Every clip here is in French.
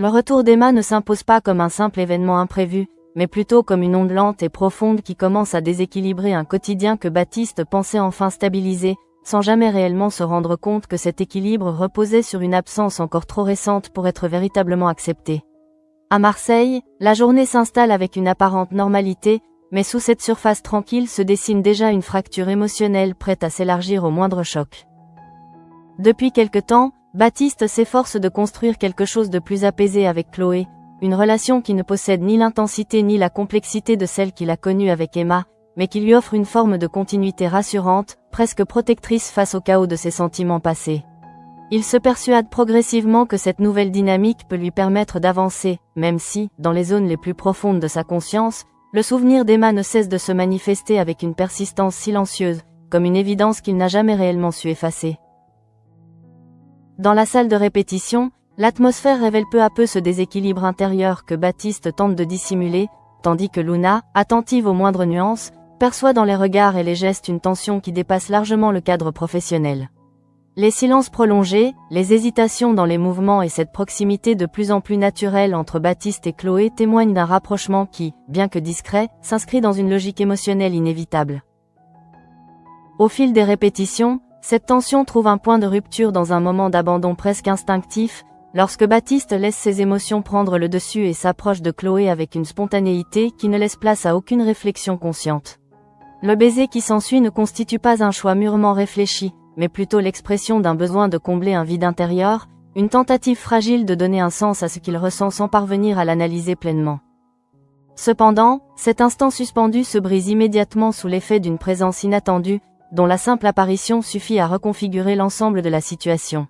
Le retour d'Emma ne s'impose pas comme un simple événement imprévu, mais plutôt comme une onde lente et profonde qui commence à déséquilibrer un quotidien que Baptiste pensait enfin stabiliser, sans jamais réellement se rendre compte que cet équilibre reposait sur une absence encore trop récente pour être véritablement acceptée. À Marseille, la journée s'installe avec une apparente normalité, mais sous cette surface tranquille se dessine déjà une fracture émotionnelle prête à s'élargir au moindre choc. Depuis quelque temps, Baptiste s'efforce de construire quelque chose de plus apaisé avec Chloé, une relation qui ne possède ni l'intensité ni la complexité de celle qu'il a connue avec Emma, mais qui lui offre une forme de continuité rassurante, presque protectrice face au chaos de ses sentiments passés. Il se persuade progressivement que cette nouvelle dynamique peut lui permettre d'avancer, même si, dans les zones les plus profondes de sa conscience, le souvenir d'Emma ne cesse de se manifester avec une persistance silencieuse, comme une évidence qu'il n'a jamais réellement su effacer. Dans la salle de répétition, l'atmosphère révèle peu à peu ce déséquilibre intérieur que Baptiste tente de dissimuler, tandis que Luna, attentive aux moindres nuances, perçoit dans les regards et les gestes une tension qui dépasse largement le cadre professionnel. Les silences prolongés, les hésitations dans les mouvements et cette proximité de plus en plus naturelle entre Baptiste et Chloé témoignent d'un rapprochement qui, bien que discret, s'inscrit dans une logique émotionnelle inévitable. Au fil des répétitions, cette tension trouve un point de rupture dans un moment d'abandon presque instinctif, lorsque Baptiste laisse ses émotions prendre le dessus et s'approche de Chloé avec une spontanéité qui ne laisse place à aucune réflexion consciente. Le baiser qui s'ensuit ne constitue pas un choix mûrement réfléchi, mais plutôt l'expression d'un besoin de combler un vide intérieur, une tentative fragile de donner un sens à ce qu'il ressent sans parvenir à l'analyser pleinement. Cependant, cet instant suspendu se brise immédiatement sous l'effet d'une présence inattendue, dont la simple apparition suffit à reconfigurer l'ensemble de la situation.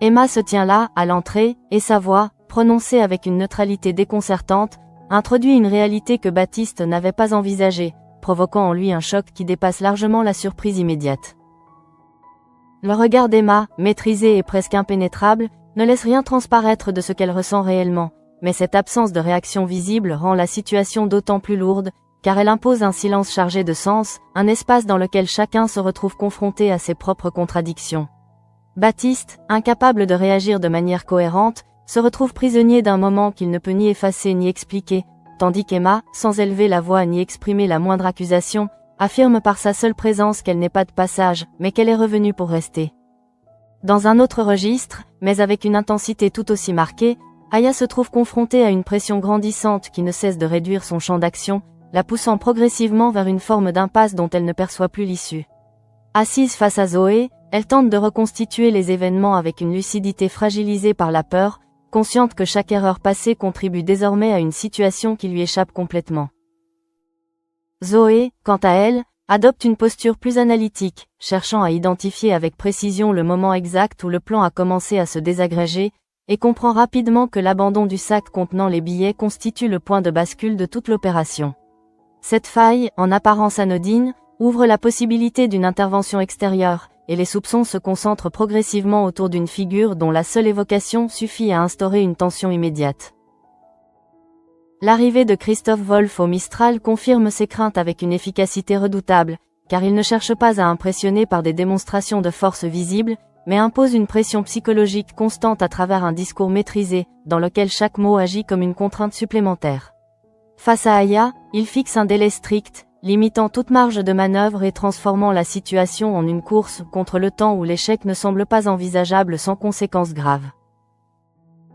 Emma se tient là, à l'entrée, et sa voix, prononcée avec une neutralité déconcertante, introduit une réalité que Baptiste n'avait pas envisagée, provoquant en lui un choc qui dépasse largement la surprise immédiate. Le regard d'Emma, maîtrisé et presque impénétrable, ne laisse rien transparaître de ce qu'elle ressent réellement, mais cette absence de réaction visible rend la situation d'autant plus lourde, car elle impose un silence chargé de sens, un espace dans lequel chacun se retrouve confronté à ses propres contradictions. Baptiste, incapable de réagir de manière cohérente, se retrouve prisonnier d'un moment qu'il ne peut ni effacer ni expliquer, tandis qu'Emma, sans élever la voix ni exprimer la moindre accusation, affirme par sa seule présence qu'elle n'est pas de passage, mais qu'elle est revenue pour rester. Dans un autre registre, mais avec une intensité tout aussi marquée, Aya se trouve confrontée à une pression grandissante qui ne cesse de réduire son champ d'action, la poussant progressivement vers une forme d'impasse dont elle ne perçoit plus l'issue. Assise face à Zoé, elle tente de reconstituer les événements avec une lucidité fragilisée par la peur, consciente que chaque erreur passée contribue désormais à une situation qui lui échappe complètement. Zoé, quant à elle, adopte une posture plus analytique, cherchant à identifier avec précision le moment exact où le plan a commencé à se désagréger, et comprend rapidement que l'abandon du sac contenant les billets constitue le point de bascule de toute l'opération. Cette faille, en apparence anodine, ouvre la possibilité d'une intervention extérieure, et les soupçons se concentrent progressivement autour d'une figure dont la seule évocation suffit à instaurer une tension immédiate. L'arrivée de Christophe Wolff au Mistral confirme ses craintes avec une efficacité redoutable, car il ne cherche pas à impressionner par des démonstrations de force visibles, mais impose une pression psychologique constante à travers un discours maîtrisé, dans lequel chaque mot agit comme une contrainte supplémentaire. Face à Aya, il fixe un délai strict, limitant toute marge de manœuvre et transformant la situation en une course contre le temps où l'échec ne semble pas envisageable sans conséquences graves.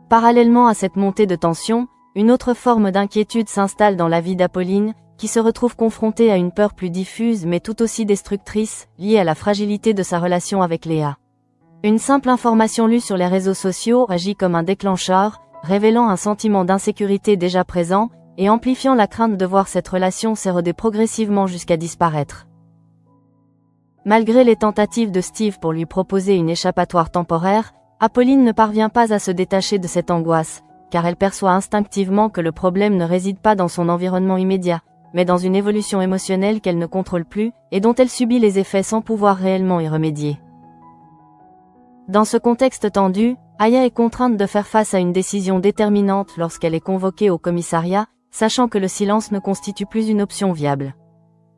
Parallèlement à cette montée de tension, une autre forme d'inquiétude s'installe dans la vie d'Apolline, qui se retrouve confrontée à une peur plus diffuse mais tout aussi destructrice, liée à la fragilité de sa relation avec Léa. Une simple information lue sur les réseaux sociaux agit comme un déclencheur, révélant un sentiment d'insécurité déjà présent, et amplifiant la crainte de voir cette relation s'éroder progressivement jusqu'à disparaître. Malgré les tentatives de Steve pour lui proposer une échappatoire temporaire, Apolline ne parvient pas à se détacher de cette angoisse, car elle perçoit instinctivement que le problème ne réside pas dans son environnement immédiat, mais dans une évolution émotionnelle qu'elle ne contrôle plus, et dont elle subit les effets sans pouvoir réellement y remédier. Dans ce contexte tendu, Aya est contrainte de faire face à une décision déterminante lorsqu'elle est convoquée au commissariat, sachant que le silence ne constitue plus une option viable.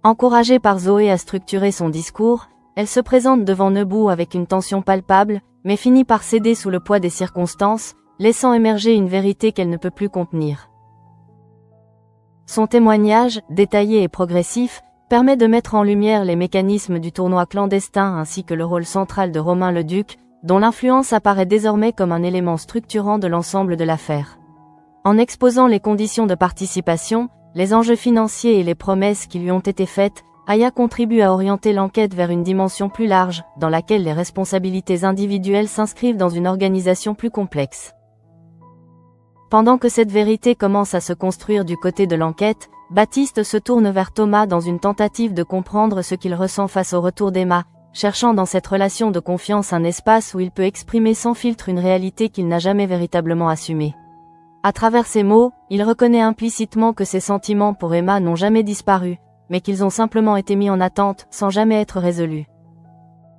Encouragée par Zoé à structurer son discours, elle se présente devant Nebou avec une tension palpable, mais finit par céder sous le poids des circonstances, laissant émerger une vérité qu'elle ne peut plus contenir. Son témoignage, détaillé et progressif, permet de mettre en lumière les mécanismes du tournoi clandestin ainsi que le rôle central de Romain le Duc, dont l'influence apparaît désormais comme un élément structurant de l'ensemble de l'affaire. En exposant les conditions de participation, les enjeux financiers et les promesses qui lui ont été faites, Aya contribue à orienter l'enquête vers une dimension plus large, dans laquelle les responsabilités individuelles s'inscrivent dans une organisation plus complexe. Pendant que cette vérité commence à se construire du côté de l'enquête, Baptiste se tourne vers Thomas dans une tentative de comprendre ce qu'il ressent face au retour d'Emma, cherchant dans cette relation de confiance un espace où il peut exprimer sans filtre une réalité qu'il n'a jamais véritablement assumée. À travers ces mots, il reconnaît implicitement que ses sentiments pour Emma n'ont jamais disparu, mais qu'ils ont simplement été mis en attente, sans jamais être résolus.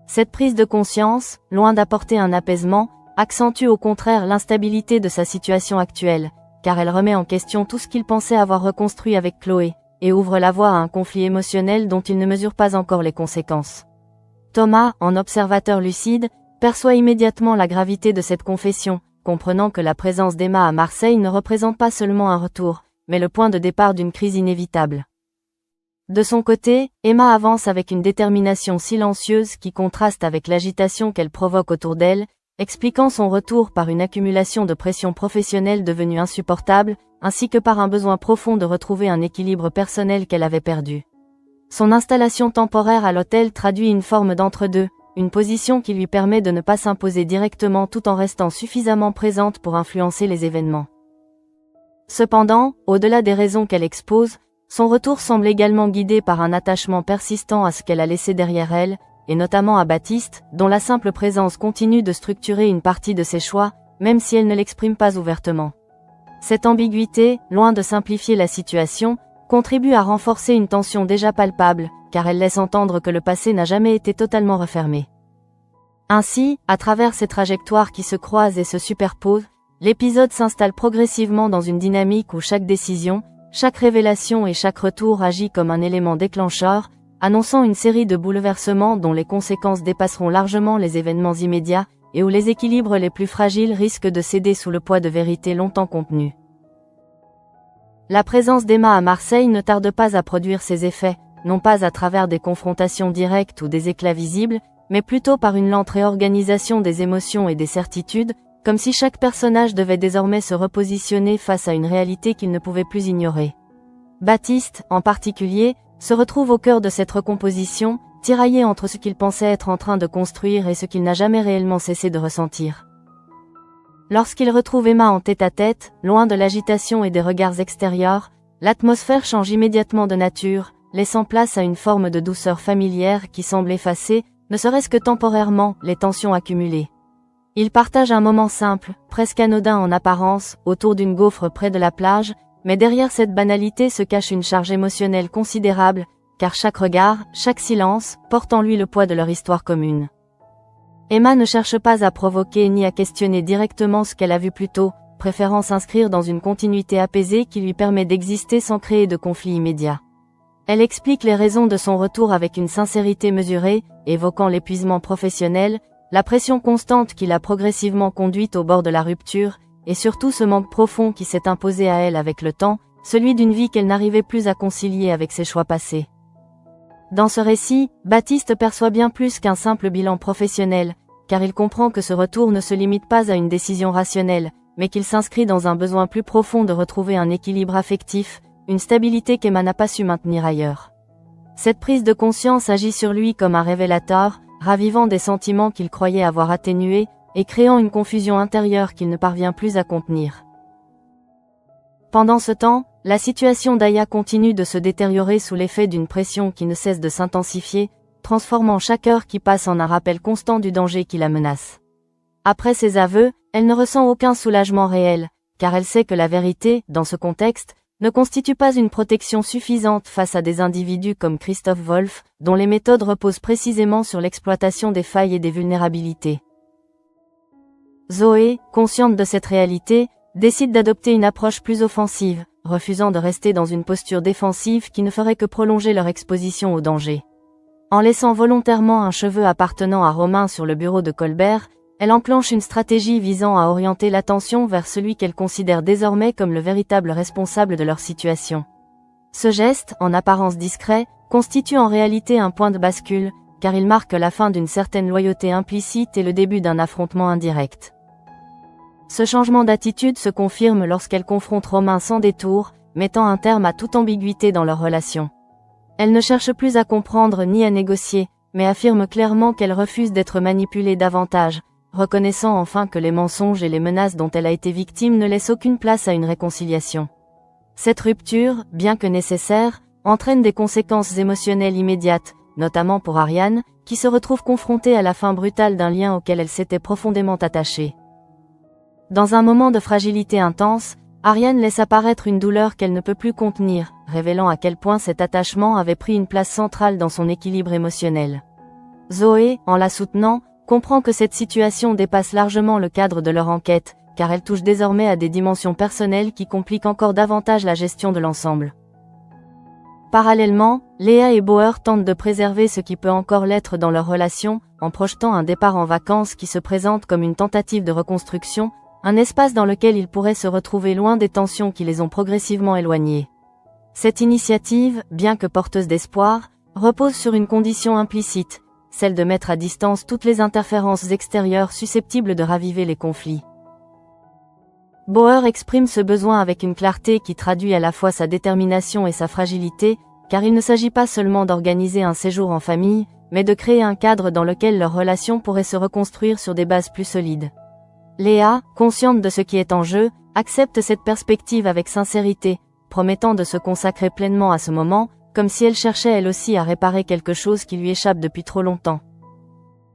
Cette prise de conscience, loin d'apporter un apaisement, accentue au contraire l'instabilité de sa situation actuelle, car elle remet en question tout ce qu'il pensait avoir reconstruit avec Chloé, et ouvre la voie à un conflit émotionnel dont il ne mesure pas encore les conséquences. Thomas, en observateur lucide, perçoit immédiatement la gravité de cette confession, comprenant que la présence d'Emma à Marseille ne représente pas seulement un retour, mais le point de départ d'une crise inévitable. De son côté, Emma avance avec une détermination silencieuse qui contraste avec l'agitation qu'elle provoque autour d'elle, expliquant son retour par une accumulation de pression professionnelle devenue insupportable, ainsi que par un besoin profond de retrouver un équilibre personnel qu'elle avait perdu. Son installation temporaire à l'hôtel traduit une forme d'entre-deux, une position qui lui permet de ne pas s'imposer directement tout en restant suffisamment présente pour influencer les événements. Cependant, au-delà des raisons qu'elle expose, son retour semble également guidé par un attachement persistant à ce qu'elle a laissé derrière elle, et notamment à Baptiste, dont la simple présence continue de structurer une partie de ses choix, même si elle ne l'exprime pas ouvertement. Cette ambiguïté, loin de simplifier la situation, contribue à renforcer une tension déjà palpable, car elle laisse entendre que le passé n'a jamais été totalement refermé. Ainsi, à travers ces trajectoires qui se croisent et se superposent, l'épisode s'installe progressivement dans une dynamique où chaque décision, chaque révélation et chaque retour agit comme un élément déclencheur, annonçant une série de bouleversements dont les conséquences dépasseront largement les événements immédiats, et où les équilibres les plus fragiles risquent de céder sous le poids de vérités longtemps contenues. La présence d'Emma à Marseille ne tarde pas à produire ses effets, non pas à travers des confrontations directes ou des éclats visibles, mais plutôt par une lente réorganisation des émotions et des certitudes, comme si chaque personnage devait désormais se repositionner face à une réalité qu'il ne pouvait plus ignorer. Baptiste, en particulier, se retrouve au cœur de cette recomposition, tiraillé entre ce qu'il pensait être en train de construire et ce qu'il n'a jamais réellement cessé de ressentir. Lorsqu'il retrouve Emma en tête-à-tête, loin de l'agitation et des regards extérieurs, l'atmosphère change immédiatement de nature, laissant place à une forme de douceur familière qui semble effacer, ne serait-ce que temporairement, les tensions accumulées. Ils partagent un moment simple, presque anodin en apparence, autour d'une gaufre près de la plage, mais derrière cette banalité se cache une charge émotionnelle considérable, car chaque regard, chaque silence, porte en lui le poids de leur histoire commune. Emma ne cherche pas à provoquer ni à questionner directement ce qu'elle a vu plus tôt, préférant s'inscrire dans une continuité apaisée qui lui permet d'exister sans créer de conflit immédiat. Elle explique les raisons de son retour avec une sincérité mesurée, évoquant l'épuisement professionnel, la pression constante qui l'a progressivement conduite au bord de la rupture, et surtout ce manque profond qui s'est imposé à elle avec le temps, celui d'une vie qu'elle n'arrivait plus à concilier avec ses choix passés. Dans ce récit, Baptiste perçoit bien plus qu'un simple bilan professionnel, car il comprend que ce retour ne se limite pas à une décision rationnelle, mais qu'il s'inscrit dans un besoin plus profond de retrouver un équilibre affectif, une stabilité qu'Emma n'a pas su maintenir ailleurs. Cette prise de conscience agit sur lui comme un révélateur, ravivant des sentiments qu'il croyait avoir atténués, et créant une confusion intérieure qu'il ne parvient plus à contenir. Pendant ce temps, la situation d'Aya continue de se détériorer sous l'effet d'une pression qui ne cesse de s'intensifier, transformant chaque heure qui passe en un rappel constant du danger qui la menace. Après ses aveux, elle ne ressent aucun soulagement réel, car elle sait que la vérité, dans ce contexte, ne constitue pas une protection suffisante face à des individus comme Christophe Wolff, dont les méthodes reposent précisément sur l'exploitation des failles et des vulnérabilités. Zoé, consciente de cette réalité, décide d'adopter une approche plus offensive, refusant de rester dans une posture défensive qui ne ferait que prolonger leur exposition au danger. En laissant volontairement un cheveu appartenant à Romain sur le bureau de Colbert, Elle enclenche une stratégie visant à orienter l'attention vers celui qu'elle considère désormais comme le véritable responsable de leur situation. Ce geste, en apparence discret, constitue en réalité un point de bascule, car il marque la fin d'une certaine loyauté implicite et le début d'un affrontement indirect. Ce changement d'attitude se confirme lorsqu'elle confronte Romain sans détour, mettant un terme à toute ambiguïté dans leur relation. Elle ne cherche plus à comprendre ni à négocier, mais affirme clairement qu'elle refuse d'être manipulée davantage, reconnaissant enfin que les mensonges et les menaces dont elle a été victime ne laissent aucune place à une réconciliation. Cette rupture, bien que nécessaire, entraîne des conséquences émotionnelles immédiates, notamment pour Ariane, qui se retrouve confrontée à la fin brutale d'un lien auquel elle s'était profondément attachée. Dans un moment de fragilité intense, Ariane laisse apparaître une douleur qu'elle ne peut plus contenir, révélant à quel point cet attachement avait pris une place centrale dans son équilibre émotionnel. Zoé, en la soutenant, comprend que cette situation dépasse largement le cadre de leur enquête, car elle touche désormais à des dimensions personnelles qui compliquent encore davantage la gestion de l'ensemble. Parallèlement, Léa et Bauer tentent de préserver ce qui peut encore l'être dans leur relation, en projetant un départ en vacances qui se présente comme une tentative de reconstruction, un espace dans lequel ils pourraient se retrouver loin des tensions qui les ont progressivement éloignés. Cette initiative, bien que porteuse d'espoir, repose sur une condition implicite, celle de mettre à distance toutes les interférences extérieures susceptibles de raviver les conflits. Bauer exprime ce besoin avec une clarté qui traduit à la fois sa détermination et sa fragilité, car il ne s'agit pas seulement d'organiser un séjour en famille, mais de créer un cadre dans lequel leur relation pourrait se reconstruire sur des bases plus solides. Léa, consciente de ce qui est en jeu, accepte cette perspective avec sincérité, promettant de se consacrer pleinement à ce moment, comme si elle cherchait elle aussi à réparer quelque chose qui lui échappe depuis trop longtemps.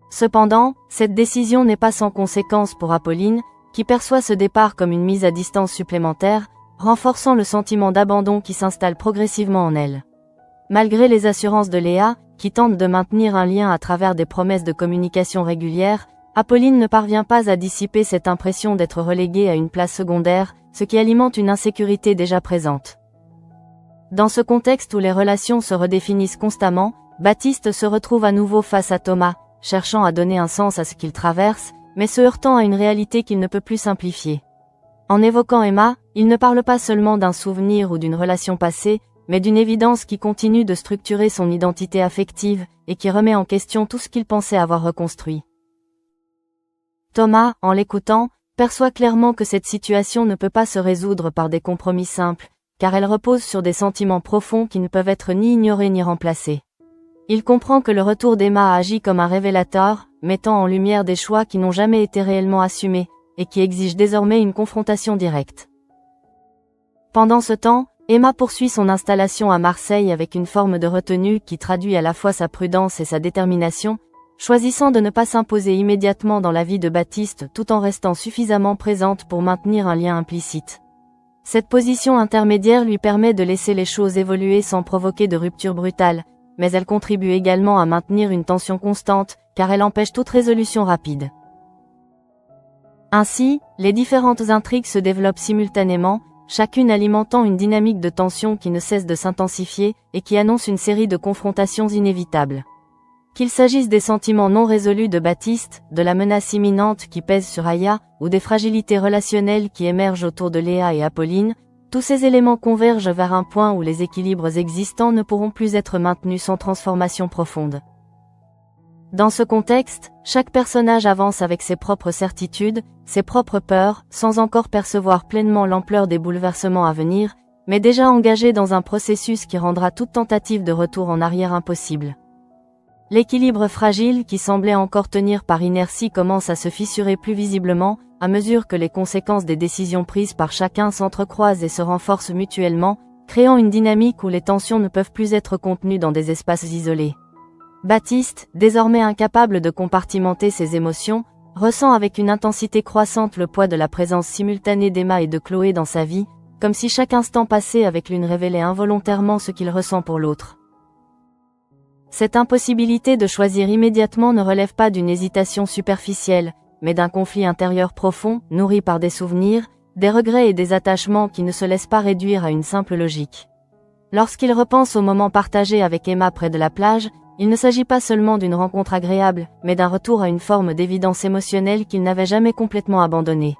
Cependant, cette décision n'est pas sans conséquence pour Apolline, qui perçoit ce départ comme une mise à distance supplémentaire, renforçant le sentiment d'abandon qui s'installe progressivement en elle. Malgré les assurances de Léa, qui tente de maintenir un lien à travers des promesses de communication régulières, Apolline ne parvient pas à dissiper cette impression d'être reléguée à une place secondaire, ce qui alimente une insécurité déjà présente. Dans ce contexte où les relations se redéfinissent constamment, Baptiste se retrouve à nouveau face à Thomas, cherchant à donner un sens à ce qu'il traverse, mais se heurtant à une réalité qu'il ne peut plus simplifier. En évoquant Emma, il ne parle pas seulement d'un souvenir ou d'une relation passée, mais d'une évidence qui continue de structurer son identité affective, et qui remet en question tout ce qu'il pensait avoir reconstruit. Thomas, en l'écoutant, perçoit clairement que cette situation ne peut pas se résoudre par des compromis simples, car elle repose sur des sentiments profonds qui ne peuvent être ni ignorés ni remplacés. Il comprend que le retour d'Emma agit comme un révélateur, mettant en lumière des choix qui n'ont jamais été réellement assumés, et qui exigent désormais une confrontation directe. Pendant ce temps, Emma poursuit son installation à Marseille avec une forme de retenue qui traduit à la fois sa prudence et sa détermination, choisissant de ne pas s'imposer immédiatement dans la vie de Baptiste tout en restant suffisamment présente pour maintenir un lien implicite. Cette position intermédiaire lui permet de laisser les choses évoluer sans provoquer de rupture brutale, mais elle contribue également à maintenir une tension constante, car elle empêche toute résolution rapide. Ainsi, les différentes intrigues se développent simultanément, chacune alimentant une dynamique de tension qui ne cesse de s'intensifier, et qui annonce une série de confrontations inévitables. Qu'il s'agisse des sentiments non résolus de Baptiste, de la menace imminente qui pèse sur Aya, ou des fragilités relationnelles qui émergent autour de Léa et Apolline, tous ces éléments convergent vers un point où les équilibres existants ne pourront plus être maintenus sans transformation profonde. Dans ce contexte, chaque personnage avance avec ses propres certitudes, ses propres peurs, sans encore percevoir pleinement l'ampleur des bouleversements à venir, mais déjà engagé dans un processus qui rendra toute tentative de retour en arrière impossible. L'équilibre fragile qui semblait encore tenir par inertie commence à se fissurer plus visiblement, à mesure que les conséquences des décisions prises par chacun s'entrecroisent et se renforcent mutuellement, créant une dynamique où les tensions ne peuvent plus être contenues dans des espaces isolés. Baptiste, désormais incapable de compartimenter ses émotions, ressent avec une intensité croissante le poids de la présence simultanée d'Emma et de Chloé dans sa vie, comme si chaque instant passé avec l'une révélait involontairement ce qu'il ressent pour l'autre. Cette impossibilité de choisir immédiatement ne relève pas d'une hésitation superficielle, mais d'un conflit intérieur profond, nourri par des souvenirs, des regrets et des attachements qui ne se laissent pas réduire à une simple logique. Lorsqu'il repense au moment partagé avec Emma près de la plage, il ne s'agit pas seulement d'une rencontre agréable, mais d'un retour à une forme d'évidence émotionnelle qu'il n'avait jamais complètement abandonnée.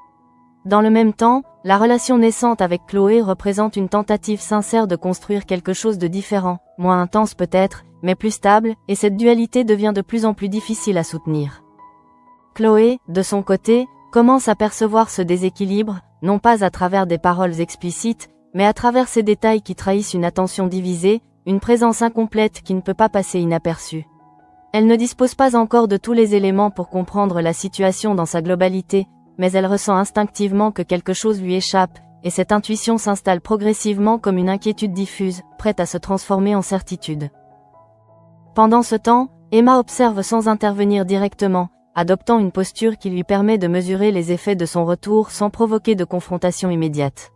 Dans le même temps, la relation naissante avec Chloé représente une tentative sincère de construire quelque chose de différent, moins intense peut-être, mais plus stable, et cette dualité devient de plus en plus difficile à soutenir. Chloé, de son côté, commence à percevoir ce déséquilibre, non pas à travers des paroles explicites, mais à travers ces détails qui trahissent une attention divisée, une présence incomplète qui ne peut pas passer inaperçue. Elle ne dispose pas encore de tous les éléments pour comprendre la situation dans sa globalité, mais elle ressent instinctivement que quelque chose lui échappe, et cette intuition s'installe progressivement comme une inquiétude diffuse, prête à se transformer en certitude. Pendant ce temps, Emma observe sans intervenir directement, adoptant une posture qui lui permet de mesurer les effets de son retour sans provoquer de confrontation immédiate.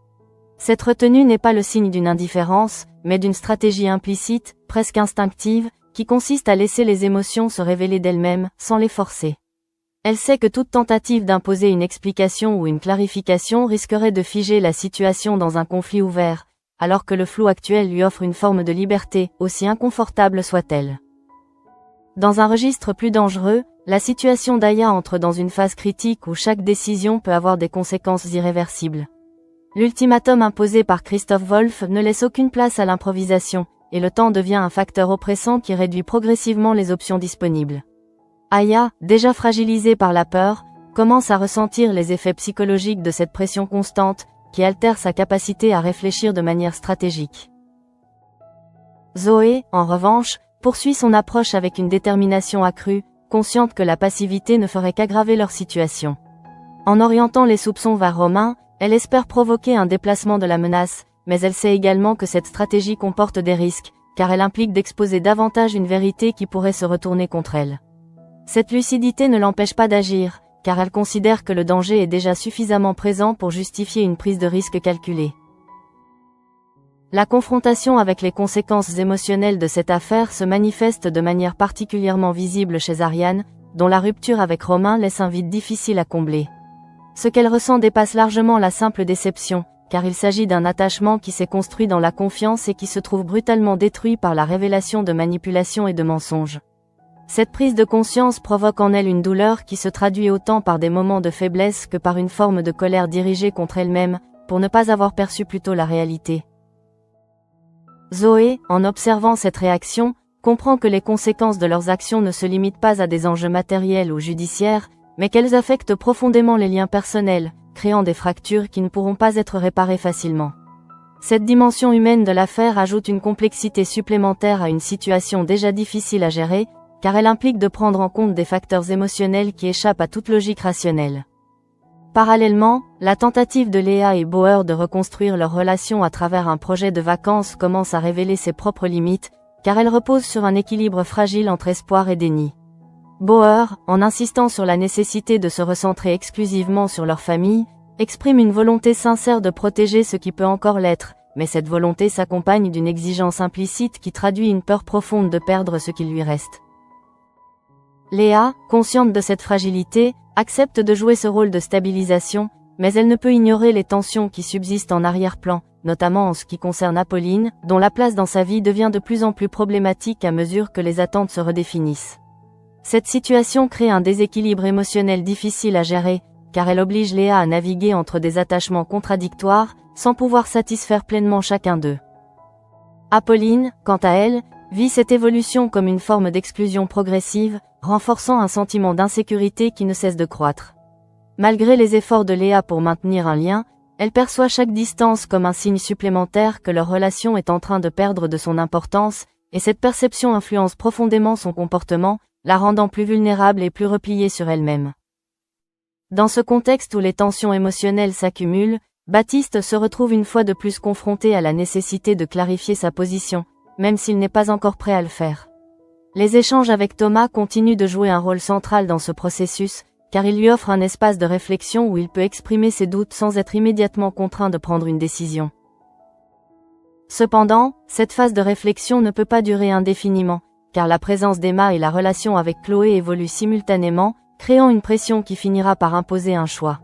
Cette retenue n'est pas le signe d'une indifférence, mais d'une stratégie implicite, presque instinctive, qui consiste à laisser les émotions se révéler d'elles-mêmes, sans les forcer. Elle sait que toute tentative d'imposer une explication ou une clarification risquerait de figer la situation dans un conflit ouvert, alors que le flou actuel lui offre une forme de liberté, aussi inconfortable soit-elle. Dans un registre plus dangereux, la situation d'Aya entre dans une phase critique où chaque décision peut avoir des conséquences irréversibles. L'ultimatum imposé par Christophe Wolff ne laisse aucune place à l'improvisation, et le temps devient un facteur oppressant qui réduit progressivement les options disponibles. Aya, déjà fragilisée par la peur, commence à ressentir les effets psychologiques de cette pression constante, qui altère sa capacité à réfléchir de manière stratégique. Zoé, en revanche, poursuit son approche avec une détermination accrue, consciente que la passivité ne ferait qu'aggraver leur situation. En orientant les soupçons vers Romain, elle espère provoquer un déplacement de la menace, mais elle sait également que cette stratégie comporte des risques, car elle implique d'exposer davantage une vérité qui pourrait se retourner contre elle. Cette lucidité ne l'empêche pas d'agir, car elle considère que le danger est déjà suffisamment présent pour justifier une prise de risque calculée. La confrontation avec les conséquences émotionnelles de cette affaire se manifeste de manière particulièrement visible chez Ariane, dont la rupture avec Romain laisse un vide difficile à combler. Ce qu'elle ressent dépasse largement la simple déception, car il s'agit d'un attachement qui s'est construit dans la confiance et qui se trouve brutalement détruit par la révélation de manipulations et de mensonges. Cette prise de conscience provoque en elle une douleur qui se traduit autant par des moments de faiblesse que par une forme de colère dirigée contre elle-même, pour ne pas avoir perçu plus tôt la réalité. Zoé, en observant cette réaction, comprend que les conséquences de leurs actions ne se limitent pas à des enjeux matériels ou judiciaires, mais qu'elles affectent profondément les liens personnels, créant des fractures qui ne pourront pas être réparées facilement. Cette dimension humaine de l'affaire ajoute une complexité supplémentaire à une situation déjà difficile à gérer, car elle implique de prendre en compte des facteurs émotionnels qui échappent à toute logique rationnelle. Parallèlement, la tentative de Léa et Bauer de reconstruire leur relation à travers un projet de vacances commence à révéler ses propres limites, car elle repose sur un équilibre fragile entre espoir et déni. Bauer, en insistant sur la nécessité de se recentrer exclusivement sur leur famille, exprime une volonté sincère de protéger ce qui peut encore l'être, mais cette volonté s'accompagne d'une exigence implicite qui traduit une peur profonde de perdre ce qui lui reste. Léa, consciente de cette fragilité, accepte de jouer ce rôle de stabilisation, mais elle ne peut ignorer les tensions qui subsistent en arrière-plan, notamment en ce qui concerne Apolline, dont la place dans sa vie devient de plus en plus problématique à mesure que les attentes se redéfinissent. Cette situation crée un déséquilibre émotionnel difficile à gérer, car elle oblige Léa à naviguer entre des attachements contradictoires, sans pouvoir satisfaire pleinement chacun d'eux. Apolline, quant à elle, vit cette évolution comme une forme d'exclusion progressive, renforçant un sentiment d'insécurité qui ne cesse de croître. Malgré les efforts de Léa pour maintenir un lien, elle perçoit chaque distance comme un signe supplémentaire que leur relation est en train de perdre de son importance, et cette perception influence profondément son comportement, la rendant plus vulnérable et plus repliée sur elle-même. Dans ce contexte où les tensions émotionnelles s'accumulent, Baptiste se retrouve une fois de plus confronté à la nécessité de clarifier sa position, même s'il n'est pas encore prêt à le faire. Les échanges avec Thomas continuent de jouer un rôle central dans ce processus, car il lui offre un espace de réflexion où il peut exprimer ses doutes sans être immédiatement contraint de prendre une décision. Cependant, cette phase de réflexion ne peut pas durer indéfiniment, car la présence d'Emma et la relation avec Chloé évoluent simultanément, créant une pression qui finira par imposer un choix.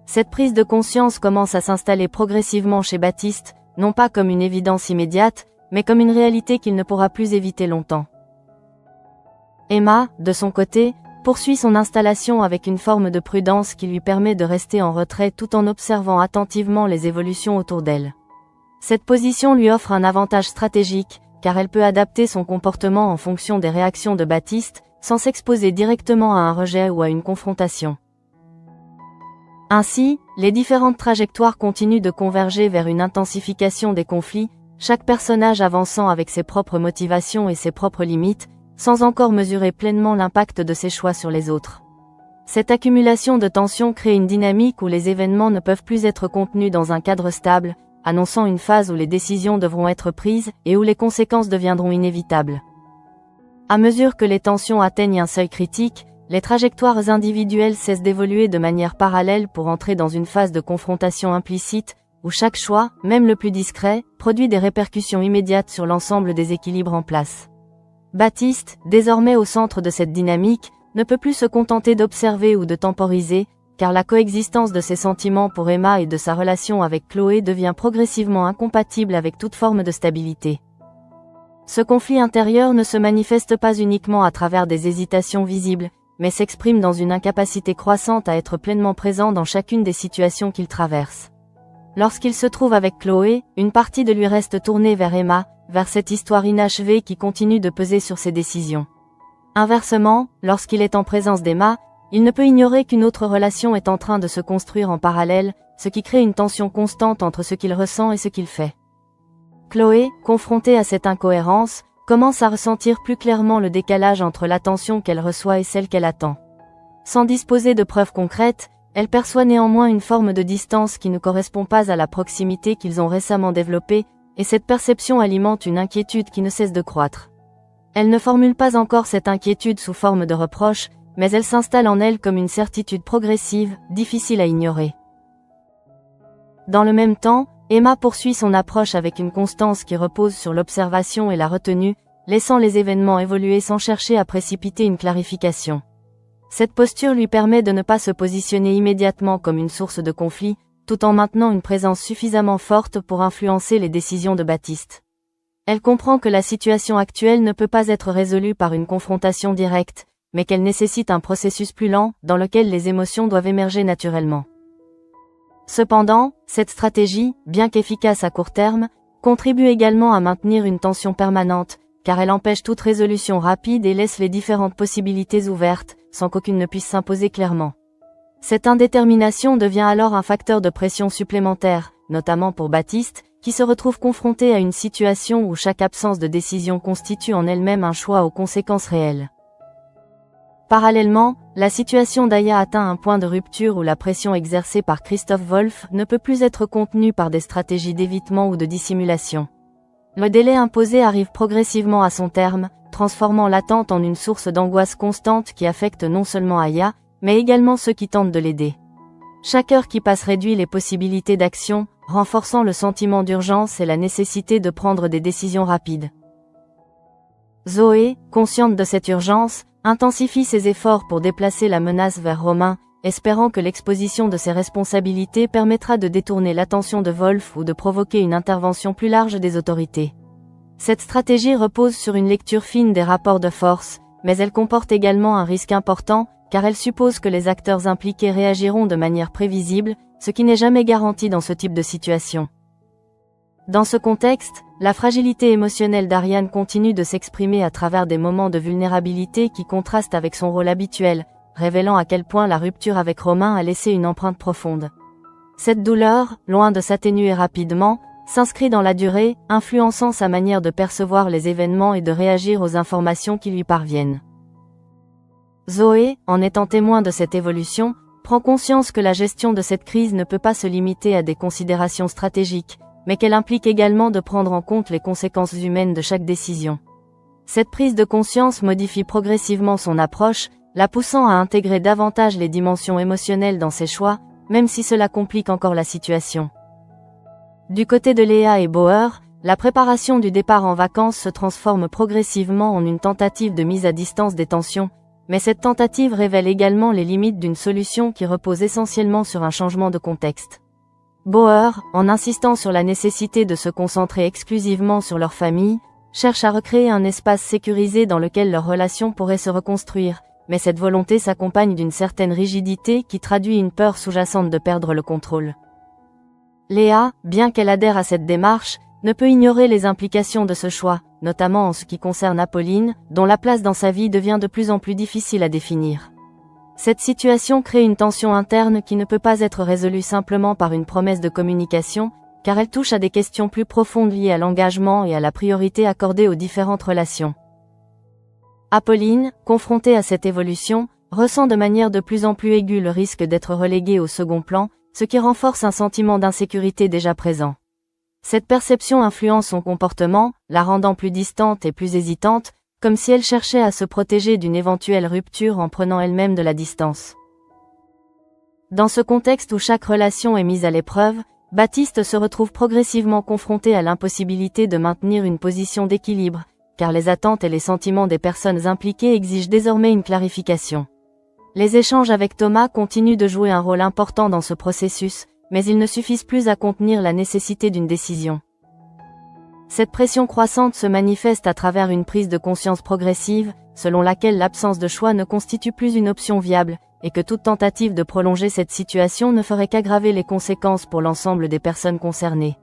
Cette prise de conscience commence à s'installer progressivement chez Baptiste, non pas comme une évidence immédiate, mais comme une réalité qu'il ne pourra plus éviter longtemps. Emma, de son côté, poursuit son installation avec une forme de prudence qui lui permet de rester en retrait tout en observant attentivement les évolutions autour d'elle. Cette position lui offre un avantage stratégique, car elle peut adapter son comportement en fonction des réactions de Baptiste, sans s'exposer directement à un rejet ou à une confrontation. Ainsi, les différentes trajectoires continuent de converger vers une intensification des conflits, chaque personnage avançant avec ses propres motivations et ses propres limites, sans encore mesurer pleinement l'impact de ses choix sur les autres. Cette accumulation de tensions crée une dynamique où les événements ne peuvent plus être contenus dans un cadre stable, annonçant une phase où les décisions devront être prises et où les conséquences deviendront inévitables. À mesure que les tensions atteignent un seuil critique, les trajectoires individuelles cessent d'évoluer de manière parallèle pour entrer dans une phase de confrontation implicite, où chaque choix, même le plus discret, produit des répercussions immédiates sur l'ensemble des équilibres en place. Baptiste, désormais au centre de cette dynamique, ne peut plus se contenter d'observer ou de temporiser, car la coexistence de ses sentiments pour Emma et de sa relation avec Chloé devient progressivement incompatible avec toute forme de stabilité. Ce conflit intérieur ne se manifeste pas uniquement à travers des hésitations visibles, mais s'exprime dans une incapacité croissante à être pleinement présent dans chacune des situations qu'il traverse. Lorsqu'il se trouve avec Chloé, une partie de lui reste tournée vers Emma, vers cette histoire inachevée qui continue de peser sur ses décisions. Inversement, lorsqu'il est en présence d'Emma, il ne peut ignorer qu'une autre relation est en train de se construire en parallèle, ce qui crée une tension constante entre ce qu'il ressent et ce qu'il fait. Chloé, confrontée à cette incohérence, commence à ressentir plus clairement le décalage entre l'attention qu'elle reçoit et celle qu'elle attend. Sans disposer de preuves concrètes, elle perçoit néanmoins une forme de distance qui ne correspond pas à la proximité qu'ils ont récemment développée, et cette perception alimente une inquiétude qui ne cesse de croître. Elle ne formule pas encore cette inquiétude sous forme de reproche, mais elle s'installe en elle comme une certitude progressive, difficile à ignorer. Dans le même temps, Emma poursuit son approche avec une constance qui repose sur l'observation et la retenue, laissant les événements évoluer sans chercher à précipiter une clarification. Cette posture lui permet de ne pas se positionner immédiatement comme une source de conflit, tout en maintenant une présence suffisamment forte pour influencer les décisions de Baptiste. Elle comprend que la situation actuelle ne peut pas être résolue par une confrontation directe, mais qu'elle nécessite un processus plus lent, dans lequel les émotions doivent émerger naturellement. Cependant, cette stratégie, bien qu'efficace à court terme, contribue également à maintenir une tension permanente, car elle empêche toute résolution rapide et laisse les différentes possibilités ouvertes, sans qu'aucune ne puisse s'imposer clairement. Cette indétermination devient alors un facteur de pression supplémentaire, notamment pour Baptiste, qui se retrouve confronté à une situation où chaque absence de décision constitue en elle-même un choix aux conséquences réelles. Parallèlement, la situation d'Aya atteint un point de rupture où la pression exercée par Christophe Wolff ne peut plus être contenue par des stratégies d'évitement ou de dissimulation. Le délai imposé arrive progressivement à son terme, transformant l'attente en une source d'angoisse constante qui affecte non seulement Aya, mais également ceux qui tentent de l'aider. Chaque heure qui passe réduit les possibilités d'action, renforçant le sentiment d'urgence et la nécessité de prendre des décisions rapides. Zoé, consciente de cette urgence, intensifie ses efforts pour déplacer la menace vers Romain, espérant que l'exposition de ses responsabilités permettra de détourner l'attention de Wolff ou de provoquer une intervention plus large des autorités. Cette stratégie repose sur une lecture fine des rapports de force, mais elle comporte également un risque important, car elle suppose que les acteurs impliqués réagiront de manière prévisible, ce qui n'est jamais garanti dans ce type de situation. Dans ce contexte, la fragilité émotionnelle d'Ariane continue de s'exprimer à travers des moments de vulnérabilité qui contrastent avec son rôle habituel, révélant à quel point la rupture avec Romain a laissé une empreinte profonde. Cette douleur, loin de s'atténuer rapidement, s'inscrit dans la durée, influençant sa manière de percevoir les événements et de réagir aux informations qui lui parviennent. Zoé, en étant témoin de cette évolution, prend conscience que la gestion de cette crise ne peut pas se limiter à des considérations stratégiques, mais qu'elle implique également de prendre en compte les conséquences humaines de chaque décision. Cette prise de conscience modifie progressivement son approche, la poussant à intégrer davantage les dimensions émotionnelles dans ses choix, même si cela complique encore la situation. Du côté de Léa et Bauer, la préparation du départ en vacances se transforme progressivement en une tentative de mise à distance des tensions, mais cette tentative révèle également les limites d'une solution qui repose essentiellement sur un changement de contexte. Bauer, en insistant sur la nécessité de se concentrer exclusivement sur leur famille, cherchent à recréer un espace sécurisé dans lequel leur relation pourrait se reconstruire, mais cette volonté s'accompagne d'une certaine rigidité qui traduit une peur sous-jacente de perdre le contrôle. Léa, bien qu'elle adhère à cette démarche, ne peut ignorer les implications de ce choix, notamment en ce qui concerne Apolline, dont la place dans sa vie devient de plus en plus difficile à définir. Cette situation crée une tension interne qui ne peut pas être résolue simplement par une promesse de communication, car elle touche à des questions plus profondes liées à l'engagement et à la priorité accordée aux différentes relations. Apolline, confrontée à cette évolution, ressent de manière de plus en plus aiguë le risque d'être reléguée au second plan, ce qui renforce un sentiment d'insécurité déjà présent. Cette perception influence son comportement, la rendant plus distante et plus hésitante, comme si elle cherchait à se protéger d'une éventuelle rupture en prenant elle-même de la distance. Dans ce contexte où chaque relation est mise à l'épreuve, Baptiste se retrouve progressivement confronté à l'impossibilité de maintenir une position d'équilibre, car les attentes et les sentiments des personnes impliquées exigent désormais une clarification. Les échanges avec Thomas continuent de jouer un rôle important dans ce processus, mais ils ne suffisent plus à contenir la nécessité d'une décision. Cette pression croissante se manifeste à travers une prise de conscience progressive, selon laquelle l'absence de choix ne constitue plus une option viable, et que toute tentative de prolonger cette situation ne ferait qu'aggraver les conséquences pour l'ensemble des personnes concernées.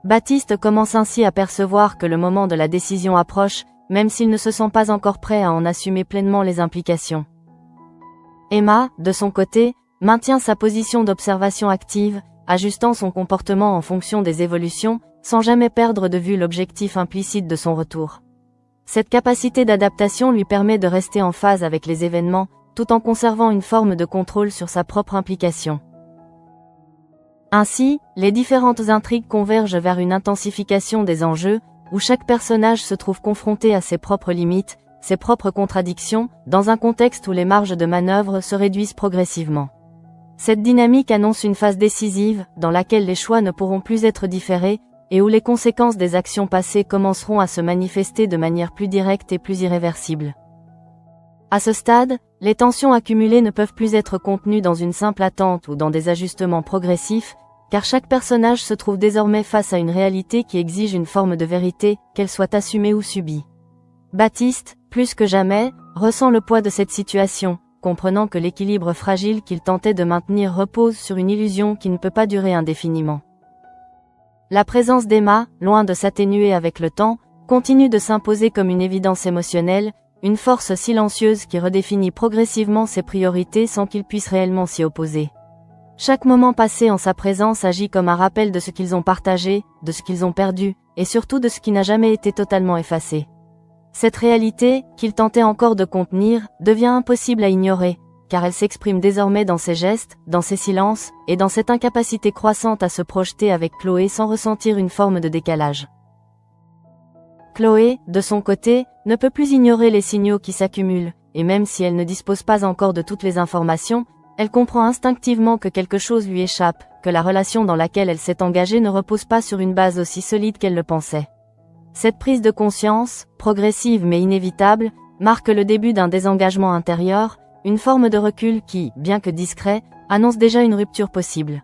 Baptiste commence ainsi à percevoir que le moment de la décision approche, même s'il ne se sent pas encore prêt à en assumer pleinement les implications. Emma, de son côté, maintient sa position d'observation active, ajustant son comportement en fonction des évolutions, sans jamais perdre de vue l'objectif implicite de son retour. Cette capacité d'adaptation lui permet de rester en phase avec les événements, tout en conservant une forme de contrôle sur sa propre implication. Ainsi, les différentes intrigues convergent vers une intensification des enjeux, où chaque personnage se trouve confronté à ses propres limites, ses propres contradictions, dans un contexte où les marges de manœuvre se réduisent progressivement. Cette dynamique annonce une phase décisive, dans laquelle les choix ne pourront plus être différés, et où les conséquences des actions passées commenceront à se manifester de manière plus directe et plus irréversible. À ce stade, les tensions accumulées ne peuvent plus être contenues dans une simple attente ou dans des ajustements progressifs, car chaque personnage se trouve désormais face à une réalité qui exige une forme de vérité, qu'elle soit assumée ou subie. Baptiste, plus que jamais, ressent le poids de cette situation, comprenant que l'équilibre fragile qu'il tentait de maintenir repose sur une illusion qui ne peut pas durer indéfiniment. La présence d'Emma, loin de s'atténuer avec le temps, continue de s'imposer comme une évidence émotionnelle, une force silencieuse qui redéfinit progressivement ses priorités sans qu'il puisse réellement s'y opposer. Chaque moment passé en sa présence agit comme un rappel de ce qu'ils ont partagé, de ce qu'ils ont perdu, et surtout de ce qui n'a jamais été totalement effacé. Cette réalité, qu'il tentait encore de contenir, devient impossible à ignorer, car elle s'exprime désormais dans ses gestes, dans ses silences, et dans cette incapacité croissante à se projeter avec Chloé sans ressentir une forme de décalage. Chloé, de son côté, ne peut plus ignorer les signaux qui s'accumulent, et même si elle ne dispose pas encore de toutes les informations, elle comprend instinctivement que quelque chose lui échappe, que la relation dans laquelle elle s'est engagée ne repose pas sur une base aussi solide qu'elle le pensait. Cette prise de conscience, progressive mais inévitable, marque le début d'un désengagement intérieur, une forme de recul qui, bien que discret, annonce déjà une rupture possible.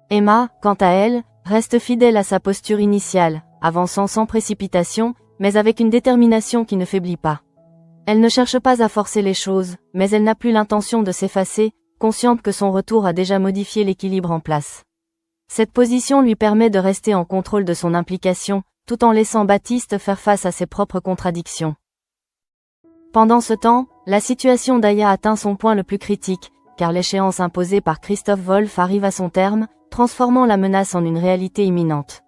Emma, quant à elle, reste fidèle à sa posture initiale, avançant sans précipitation, mais avec une détermination qui ne faiblit pas. Elle ne cherche pas à forcer les choses, mais elle n'a plus l'intention de s'effacer, consciente que son retour a déjà modifié l'équilibre en place. Cette position lui permet de rester en contrôle de son implication, tout en laissant Baptiste faire face à ses propres contradictions. Pendant ce temps, la situation d'Aya atteint son point le plus critique, car l'échéance imposée par Christophe Wolff arrive à son terme, transformant la menace en une réalité imminente.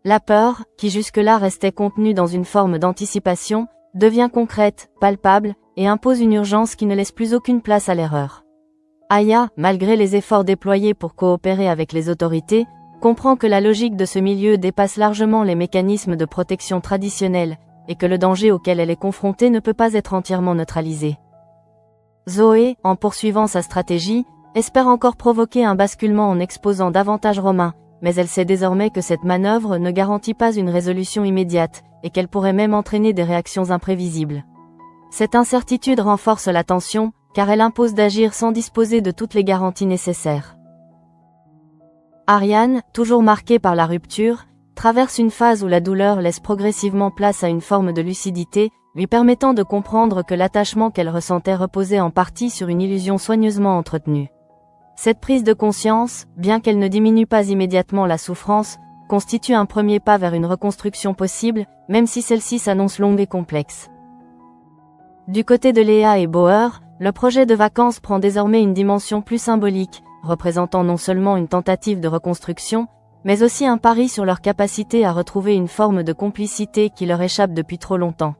La peur, qui jusque-là restait contenue dans une forme d'anticipation, devient concrète, palpable, et impose une urgence qui ne laisse plus aucune place à l'erreur. Aya, malgré les efforts déployés pour coopérer avec les autorités, comprend que la logique de ce milieu dépasse largement les mécanismes de protection traditionnels, et que le danger auquel elle est confrontée ne peut pas être entièrement neutralisé. Zoé, en poursuivant sa stratégie, espère encore provoquer un basculement en exposant davantage Romain, mais elle sait désormais que cette manœuvre ne garantit pas une résolution immédiate, et qu'elle pourrait même entraîner des réactions imprévisibles. Cette incertitude renforce la tension, car elle impose d'agir sans disposer de toutes les garanties nécessaires. Ariane, toujours marquée par la rupture, traverse une phase où la douleur laisse progressivement place à une forme de lucidité, lui permettant de comprendre que l'attachement qu'elle ressentait reposait en partie sur une illusion soigneusement entretenue. Cette prise de conscience, bien qu'elle ne diminue pas immédiatement la souffrance, constitue un premier pas vers une reconstruction possible, même si celle-ci s'annonce longue et complexe. Du côté de Léa et Bauer, le projet de vacances prend désormais une dimension plus symbolique, représentant non seulement une tentative de reconstruction, mais aussi un pari sur leur capacité à retrouver une forme de complicité qui leur échappe depuis trop longtemps.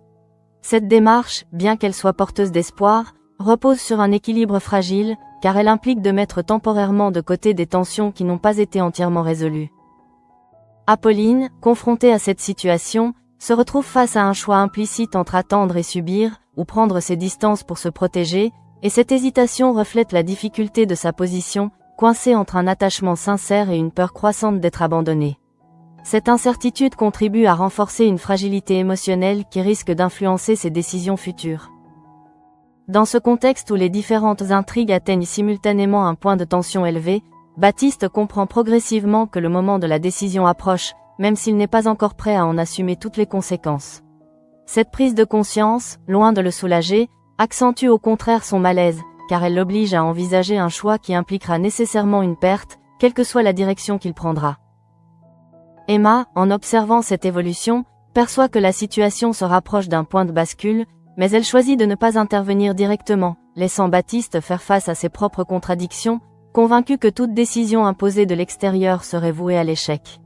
Cette démarche, bien qu'elle soit porteuse d'espoir, repose sur un équilibre fragile, car elle implique de mettre temporairement de côté des tensions qui n'ont pas été entièrement résolues. Apolline, confrontée à cette situation, se retrouve face à un choix implicite entre attendre et subir, ou prendre ses distances pour se protéger, et cette hésitation reflète la difficulté de sa position, coincée entre un attachement sincère et une peur croissante d'être abandonnée. Cette incertitude contribue à renforcer une fragilité émotionnelle qui risque d'influencer ses décisions futures. Dans ce contexte où les différentes intrigues atteignent simultanément un point de tension élevé, Baptiste comprend progressivement que le moment de la décision approche, même s'il n'est pas encore prêt à en assumer toutes les conséquences. Cette prise de conscience, loin de le soulager, accentue au contraire son malaise, car elle l'oblige à envisager un choix qui impliquera nécessairement une perte, quelle que soit la direction qu'il prendra. Emma, en observant cette évolution, perçoit que la situation se rapproche d'un point de bascule, mais elle choisit de ne pas intervenir directement, laissant Baptiste faire face à ses propres contradictions, convaincu que toute décision imposée de l'extérieur serait vouée à l'échec.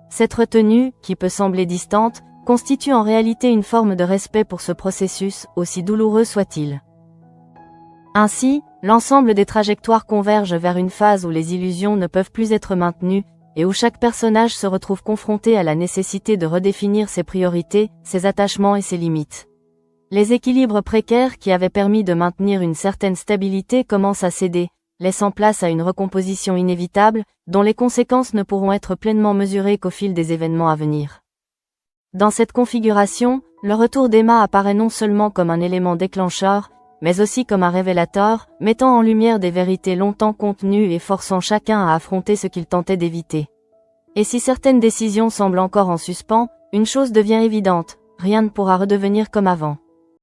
Cette retenue, qui peut sembler distante, constitue en réalité une forme de respect pour ce processus, aussi douloureux soit-il. Ainsi, l'ensemble des trajectoires convergent vers une phase où les illusions ne peuvent plus être maintenues, et où chaque personnage se retrouve confronté à la nécessité de redéfinir ses priorités, ses attachements et ses limites. Les équilibres précaires qui avaient permis de maintenir une certaine stabilité commencent à céder, laissant place à une recomposition inévitable, dont les conséquences ne pourront être pleinement mesurées qu'au fil des événements à venir. Dans cette configuration, le retour d'Emma apparaît non seulement comme un élément déclencheur, mais aussi comme un révélateur, mettant en lumière des vérités longtemps contenues et forçant chacun à affronter ce qu'il tentait d'éviter. Et si certaines décisions semblent encore en suspens, une chose devient évidente, rien ne pourra redevenir comme avant.